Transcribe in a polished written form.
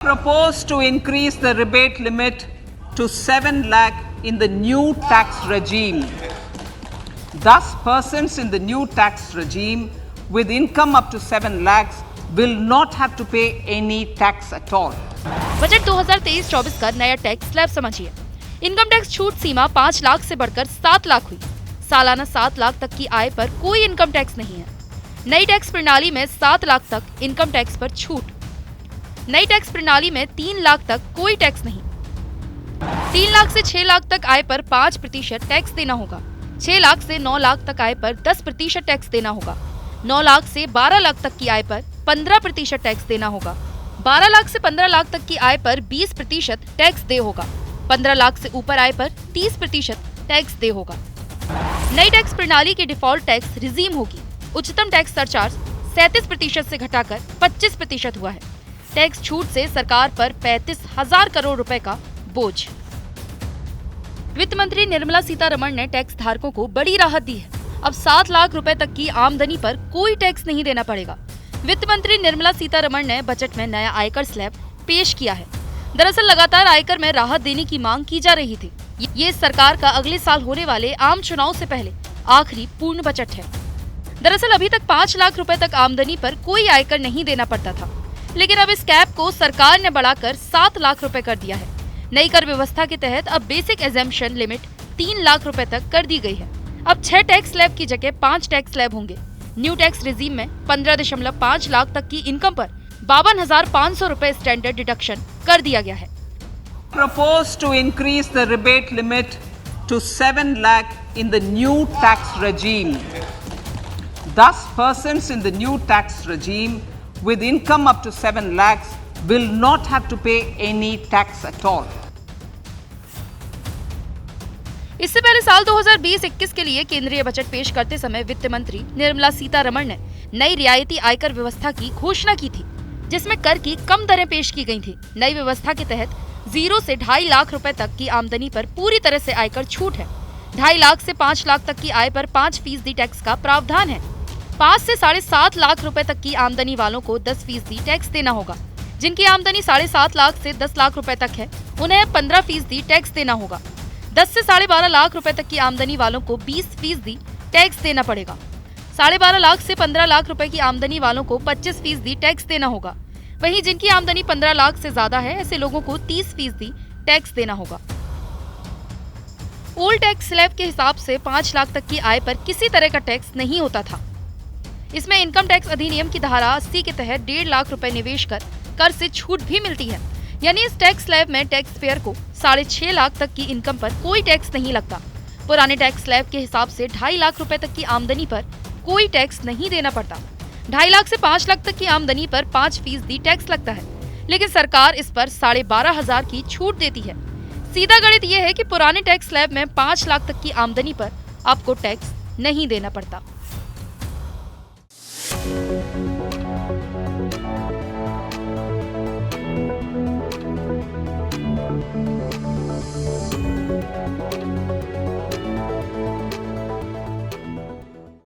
Propose to increase the rebate limit to 7 lakh in the new tax regime. Thus, persons in the new tax regime with income up to 7 lakhs will not have to pay any tax at all. Budget 2023-24 का नया tax slab समझिए। Income tax छूट सीमा 5 लाख से बढ़कर 7 लाख हुई। सालाना 7 लाख तक की आय पर कोई इनकम टैक्स नहीं है। नई टैक्स प्रणाली में 7 लाख तक इनकम टैक्स पर छूट। नई टैक्स प्रणाली में 3 लाख तक कोई टैक्स नहीं। 3 लाख से 6 लाख तक आय पर 5% टैक्स देना होगा। 6 लाख से 9 लाख तक आय पर 10% टैक्स देना होगा। 9 लाख से 12 लाख तक की आय पर 15% टैक्स देना होगा। 12 लाख से 15 लाख तक की आय पर 20% टैक्स दे होगा। 15 लाख से ऊपर आय पर 30% टैक्स दे होगा। नई टैक्स प्रणाली की डिफॉल्ट टैक्स रिजीम होगी। उच्चतम टैक्स सरचार्ज 37% से घटाकर 25% हुआ है। टैक्स छूट से सरकार पर 35,000 करोड़ रुपए का बोझ। वित्त मंत्री निर्मला सीतारमण ने टैक्स धारकों को बड़ी राहत दी है। अब 7 लाख रुपए तक की आमदनी पर कोई टैक्स नहीं देना पड़ेगा। वित्त मंत्री निर्मला सीतारमण ने बजट में नया आयकर स्लैब पेश किया है। दरअसल लगातार आयकर में राहत देने की मांग की जा रही थी। ये सरकार का अगले साल होने वाले आम चुनाव से पहले आखिरी पूर्ण बजट है। दरअसल अभी तक 5 लाख रुपए तक आमदनी पर कोई आयकर नहीं देना पड़ता था, लेकिन अब इस कैप को सरकार ने बढ़ाकर 7 लाख रुपए कर दिया है। नई कर व्यवस्था के तहत अब बेसिक एग्जेम्पशन लिमिट 3 लाख रुपए तक कर दी गई है। अब 6 टैक्स स्लैब की जगह 5 टैक्स स्लैब होंगे। न्यू टैक्स रिजीम में 15.5 लाख तक की इनकम पर 52,500 रुपए स्टैंडर्ड डिडक्शन कर दिया गया है। Propose to increase the rebate limit to 7 lakh in the new tax regime. Thus, persons in the new tax regime with income up to 7 lakhs will not have to pay any tax at all. इससे पहले साल 2020-21 के लिए केंद्रीय budget पेश करते समय वित्त मंत्री निर्मला सीतारमण ने नई रियायती आयकर व्यवस्था की घोषणा की थी, जिसमें कर की कम दरें पेश की गई थी। नई व्यवस्था के तहत 0 से 2.5 लाख रुपए तक की आमदनी पर पूरी तरह से आयकर छूट है। 2.5 लाख से 5 लाख तक की आय पर 5% टैक्स का प्रावधान है। 5 से 7.5 लाख रुपए तक की आमदनी वालों को 10% टैक्स देना होगा। जिनकी आमदनी 7.5 लाख से 10 लाख रुपए तक है, उन्हें 15% टैक्स देना होगा। 10 से 12.5 लाख रुपए तक की आमदनी वालों को 20% टैक्स देना पड़ेगा। 12.5 लाख से 15 लाख रुपए की आमदनी वालों को 25% टैक्स देना होगा। वहीं जिनकी आमदनी 15 लाख से ज्यादा है, ऐसे लोगों को 30% टैक्स देना होगा। ओल्ड टैक्स स्लैब के हिसाब से 5 लाख तक की आय पर किसी तरह का टैक्स नहीं होता था। इसमें इनकम टैक्स अधिनियम की धारा 80 के तहत 1.5 लाख रुपए निवेश कर से छूट भी मिलती है। यानी इस टैक्स स्लैब में टैक्स पेयर को 6.5 लाख तक की इनकम पर कोई टैक्स नहीं लगता। पुराने टैक्स स्लैब के हिसाब से 2.5 लाख रुपए तक की आमदनी पर कोई टैक्स नहीं देना पड़ता। 2.5 लाख से 5 लाख तक की आमदनी पर 5% टैक्स लगता है, लेकिन सरकार इस पर 12,500 की छूट देती है। सीधा गणित यह है कि पुराने टैक्स स्लैब में 5 लाख तक की आमदनी पर आपको टैक्स नहीं देना पड़ता।